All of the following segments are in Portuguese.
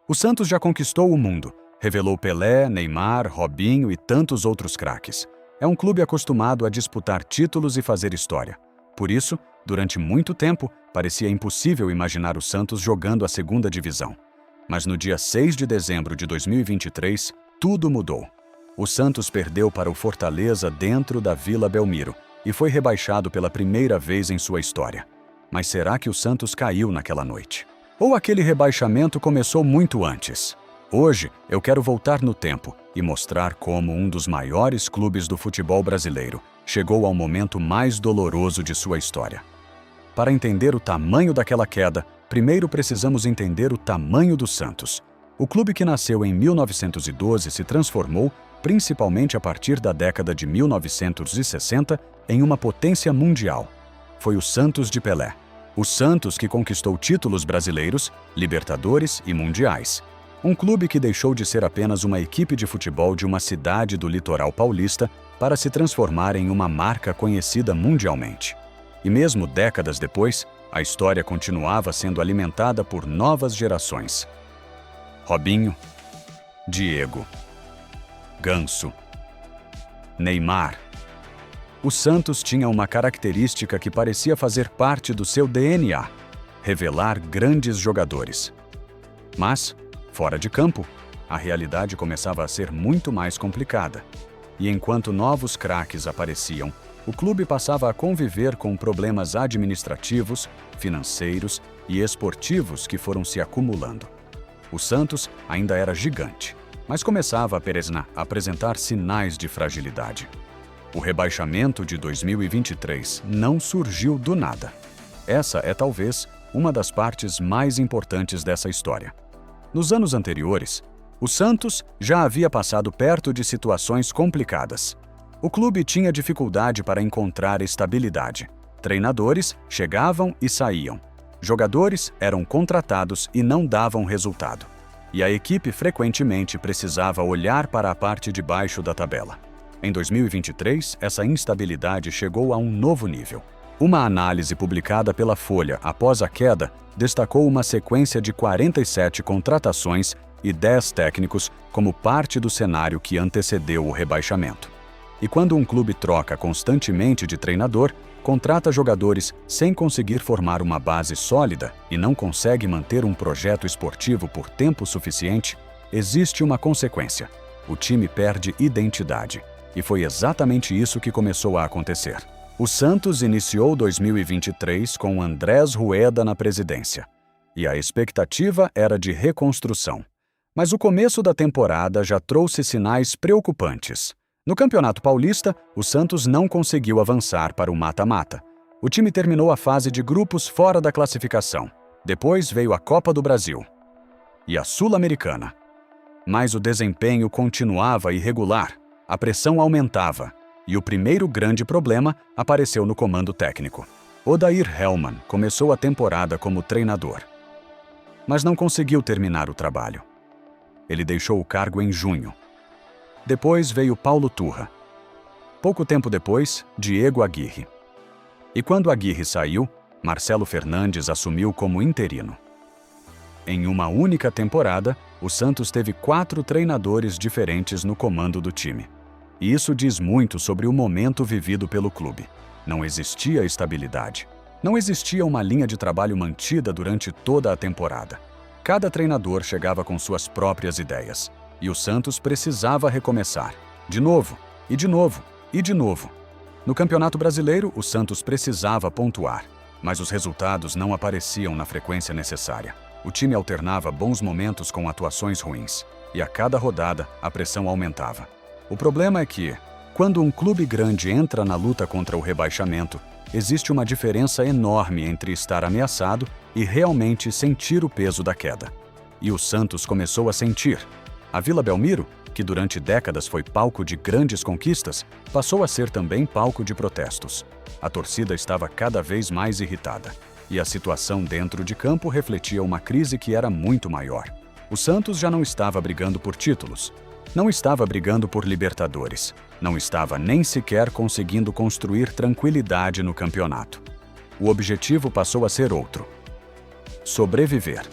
O Santos já conquistou o mundo, revelou Pelé, Neymar, Robinho e tantos outros craques. É um clube acostumado a disputar títulos e fazer história. Por isso, durante muito tempo, parecia impossível imaginar o Santos jogando a segunda divisão. Mas no dia 6 de dezembro de 2023, tudo mudou. O Santos perdeu para o Fortaleza dentro da Vila Belmiro e foi rebaixado pela primeira vez em sua história. Mas será que o Santos caiu naquela noite? Ou aquele rebaixamento começou muito antes? Hoje, eu quero voltar no tempo e mostrar como um dos maiores clubes do futebol brasileiro chegou ao momento mais doloroso de sua história. Para entender o tamanho daquela queda, primeiro precisamos entender o tamanho do Santos. O clube que nasceu em 1912 se transformou, principalmente a partir da década de 1960, em uma potência mundial. Foi o Santos de Pelé. O Santos que conquistou títulos brasileiros, Libertadores e Mundiais. Um clube que deixou de ser apenas uma equipe de futebol de uma cidade do litoral paulista para se transformar em uma marca conhecida mundialmente. E mesmo décadas depois, a história continuava sendo alimentada por novas gerações. Robinho, Diego, Ganso, Neymar. O Santos tinha uma característica que parecia fazer parte do seu DNA: revelar grandes jogadores. Mas, fora de campo, a realidade começava a ser muito mais complicada. E enquanto novos craques apareciam, o clube passava a conviver com problemas administrativos, financeiros e esportivos que foram se acumulando. O Santos ainda era gigante, mas começava a apresentar sinais de fragilidade. O rebaixamento de 2023 não surgiu do nada. Essa é talvez uma das partes mais importantes dessa história. Nos anos anteriores, o Santos já havia passado perto de situações complicadas. O clube tinha dificuldade para encontrar estabilidade. Treinadores chegavam e saíam. Jogadores eram contratados e não davam resultado. E a equipe frequentemente precisava olhar para a parte de baixo da tabela. Em 2023, essa instabilidade chegou a um novo nível. Uma análise publicada pela Folha após a queda destacou uma sequência de 47 contratações e 10 técnicos como parte do cenário que antecedeu o rebaixamento. E quando um clube troca constantemente de treinador, contrata jogadores sem conseguir formar uma base sólida e não consegue manter um projeto esportivo por tempo suficiente, existe uma consequência: o time perde identidade. E foi exatamente isso que começou a acontecer. O Santos iniciou 2023 com Andrés Rueda na presidência. E a expectativa era de reconstrução. Mas o começo da temporada já trouxe sinais preocupantes. No Campeonato Paulista, o Santos não conseguiu avançar para o mata-mata. O time terminou a fase de grupos fora da classificação. Depois veio a Copa do Brasil e a Sul-Americana. Mas o desempenho continuava irregular. A pressão aumentava, e o primeiro grande problema apareceu no comando técnico. Odair Hellmann começou a temporada como treinador, mas não conseguiu terminar o trabalho. Ele deixou o cargo em junho. Depois veio Paulo Turra. Pouco tempo depois, Diego Aguirre. E quando Aguirre saiu, Marcelo Fernandes assumiu como interino. Em uma única temporada, o Santos teve 4 treinadores diferentes no comando do time. E isso diz muito sobre o momento vivido pelo clube. Não existia estabilidade. Não existia uma linha de trabalho mantida durante toda a temporada. Cada treinador chegava com suas próprias ideias. E o Santos precisava recomeçar. De novo, e de novo, e de novo. No Campeonato Brasileiro, o Santos precisava pontuar. Mas os resultados não apareciam na frequência necessária. O time alternava bons momentos com atuações ruins, e a cada rodada a pressão aumentava. O problema é que, quando um clube grande entra na luta contra o rebaixamento, existe uma diferença enorme entre estar ameaçado e realmente sentir o peso da queda. E o Santos começou a sentir. A Vila Belmiro, que durante décadas foi palco de grandes conquistas, passou a ser também palco de protestos. A torcida estava cada vez mais irritada. E a situação dentro de campo refletia uma crise que era muito maior. O Santos já não estava brigando por títulos, não estava brigando por Libertadores, não estava nem sequer conseguindo construir tranquilidade no campeonato. O objetivo passou a ser outro: sobreviver.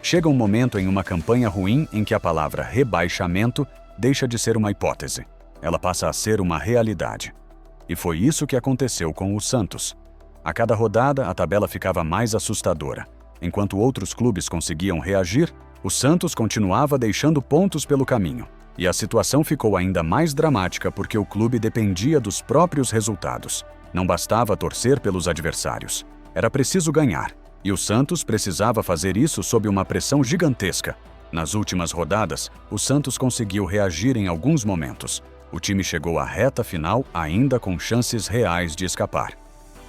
Chega um momento em uma campanha ruim em que a palavra rebaixamento deixa de ser uma hipótese. Ela passa a ser uma realidade. E foi isso que aconteceu com o Santos. A cada rodada, a tabela ficava mais assustadora. Enquanto outros clubes conseguiam reagir, o Santos continuava deixando pontos pelo caminho. E a situação ficou ainda mais dramática porque o clube dependia dos próprios resultados. Não bastava torcer pelos adversários. Era preciso ganhar. E o Santos precisava fazer isso sob uma pressão gigantesca. Nas últimas rodadas, o Santos conseguiu reagir em alguns momentos. O time chegou à reta final ainda com chances reais de escapar.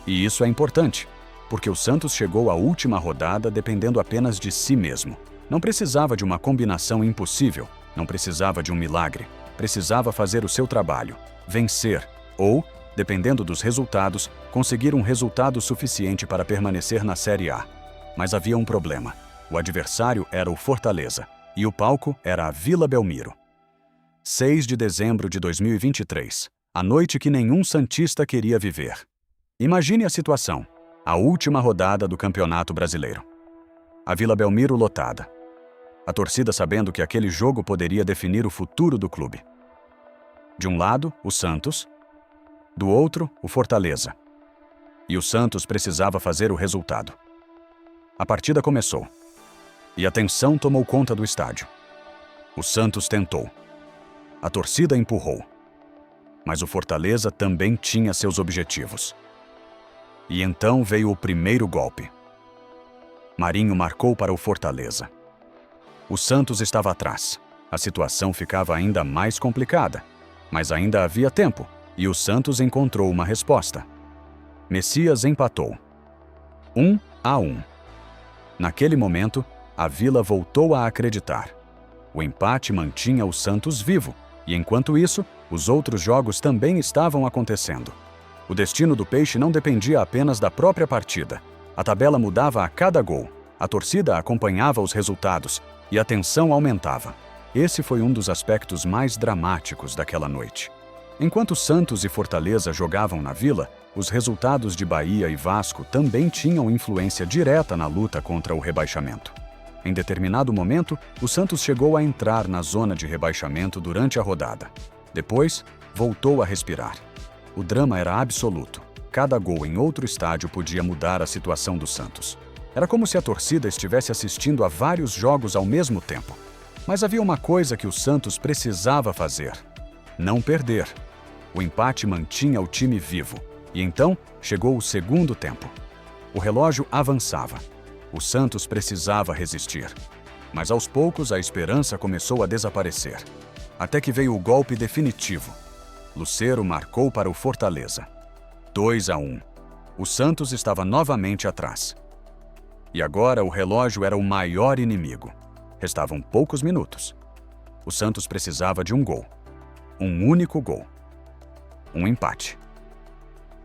E isso é importante, porque o Santos chegou à última rodada dependendo apenas de si mesmo. Não precisava de uma combinação impossível, não precisava de um milagre. Precisava fazer o seu trabalho, vencer ou, dependendo dos resultados, conseguir um resultado suficiente para permanecer na Série A. Mas havia um problema. O adversário era o Fortaleza e o palco era a Vila Belmiro. 6 de dezembro de 2023, a noite que nenhum santista queria viver. Imagine a situação, a última rodada do Campeonato Brasileiro. A Vila Belmiro lotada. A torcida sabendo que aquele jogo poderia definir o futuro do clube. De um lado, o Santos, do outro, o Fortaleza. E o Santos precisava fazer o resultado. A partida começou. E a tensão tomou conta do estádio. O Santos tentou. A torcida empurrou. Mas o Fortaleza também tinha seus objetivos. E então veio o primeiro golpe. Marinho marcou para o Fortaleza. O Santos estava atrás. A situação ficava ainda mais complicada. Mas ainda havia tempo, e o Santos encontrou uma resposta. Messias empatou. 1-1. Naquele momento, a Vila voltou a acreditar. O empate mantinha o Santos vivo, e enquanto isso, os outros jogos também estavam acontecendo. O destino do Peixe não dependia apenas da própria partida. A tabela mudava a cada gol. A torcida acompanhava os resultados e a tensão aumentava. Esse foi um dos aspectos mais dramáticos daquela noite. Enquanto Santos e Fortaleza jogavam na Vila, os resultados de Bahia e Vasco também tinham influência direta na luta contra o rebaixamento. Em determinado momento, o Santos chegou a entrar na zona de rebaixamento durante a rodada. Depois, voltou a respirar. O drama era absoluto. Cada gol em outro estádio podia mudar a situação do Santos. Era como se a torcida estivesse assistindo a vários jogos ao mesmo tempo. Mas havia uma coisa que o Santos precisava fazer: não perder. O empate mantinha o time vivo. E então, chegou o segundo tempo. O relógio avançava. O Santos precisava resistir. Mas aos poucos a esperança começou a desaparecer. Até que veio o golpe definitivo. Lucero marcou para o Fortaleza. 2-1. O Santos estava novamente atrás. E agora o relógio era o maior inimigo. Restavam poucos minutos. O Santos precisava de um gol. Um único gol. Um empate.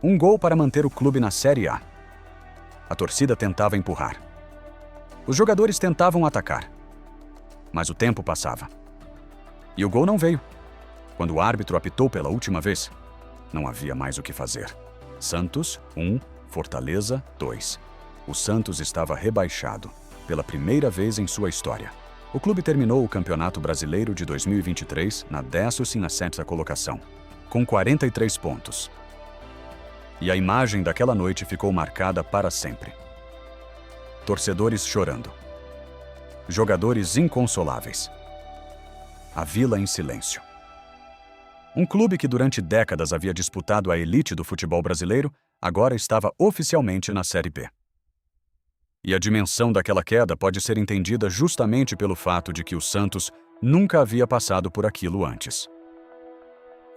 Um gol para manter o clube na Série A. A torcida tentava empurrar. Os jogadores tentavam atacar. Mas o tempo passava. E o gol não veio. Quando o árbitro apitou pela última vez, não havia mais o que fazer. Santos, 1, Fortaleza, 2. O Santos estava rebaixado, pela primeira vez em sua história. O clube terminou o Campeonato Brasileiro de 2023 na 17ª colocação, com 43 pontos. E a imagem daquela noite ficou marcada para sempre. Torcedores chorando. Jogadores inconsoláveis. A Vila em silêncio. Um clube que durante décadas havia disputado a elite do futebol brasileiro, agora estava oficialmente na Série B. E a dimensão daquela queda pode ser entendida justamente pelo fato de que o Santos nunca havia passado por aquilo antes.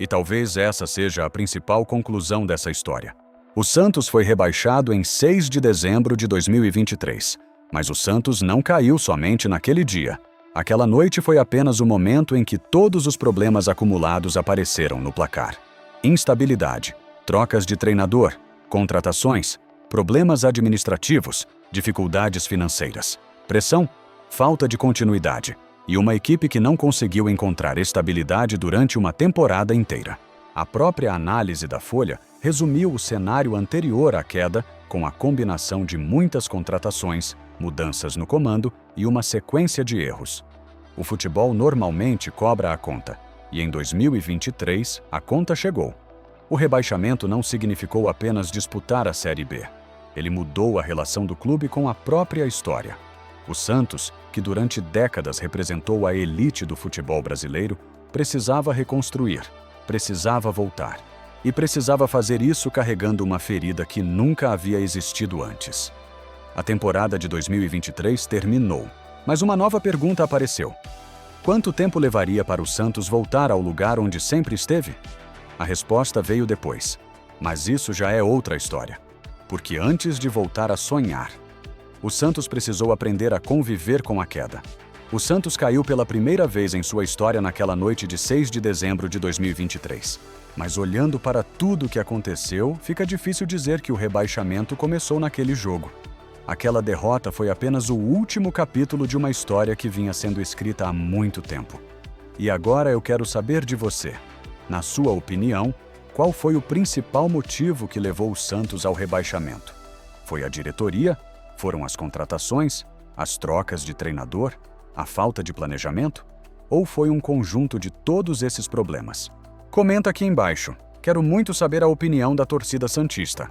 E talvez essa seja a principal conclusão dessa história. O Santos foi rebaixado em 6 de dezembro de 2023, mas o Santos não caiu somente naquele dia. Aquela noite foi apenas o momento em que todos os problemas acumulados apareceram no placar. Instabilidade, trocas de treinador, contratações, problemas administrativos, dificuldades financeiras, pressão, falta de continuidade e uma equipe que não conseguiu encontrar estabilidade durante uma temporada inteira. A própria análise da Folha resumiu o cenário anterior à queda com a combinação de muitas contratações, mudanças no comando e uma sequência de erros. O futebol normalmente cobra a conta, e em 2023 a conta chegou. O rebaixamento não significou apenas disputar a Série B. Ele mudou a relação do clube com a própria história. O Santos, que durante décadas representou a elite do futebol brasileiro, precisava reconstruir, precisava voltar. E precisava fazer isso carregando uma ferida que nunca havia existido antes. A temporada de 2023 terminou, mas uma nova pergunta apareceu. Quanto tempo levaria para o Santos voltar ao lugar onde sempre esteve? A resposta veio depois, mas isso já é outra história. Porque antes de voltar a sonhar, o Santos precisou aprender a conviver com a queda. O Santos caiu pela primeira vez em sua história naquela noite de 6 de dezembro de 2023. Mas olhando para tudo o que aconteceu, fica difícil dizer que o rebaixamento começou naquele jogo. Aquela derrota foi apenas o último capítulo de uma história que vinha sendo escrita há muito tempo. E agora eu quero saber de você. Na sua opinião, qual foi o principal motivo que levou o Santos ao rebaixamento? Foi a diretoria? Foram as contratações? As trocas de treinador? A falta de planejamento? Ou foi um conjunto de todos esses problemas? Comenta aqui embaixo. Quero muito saber a opinião da torcida santista.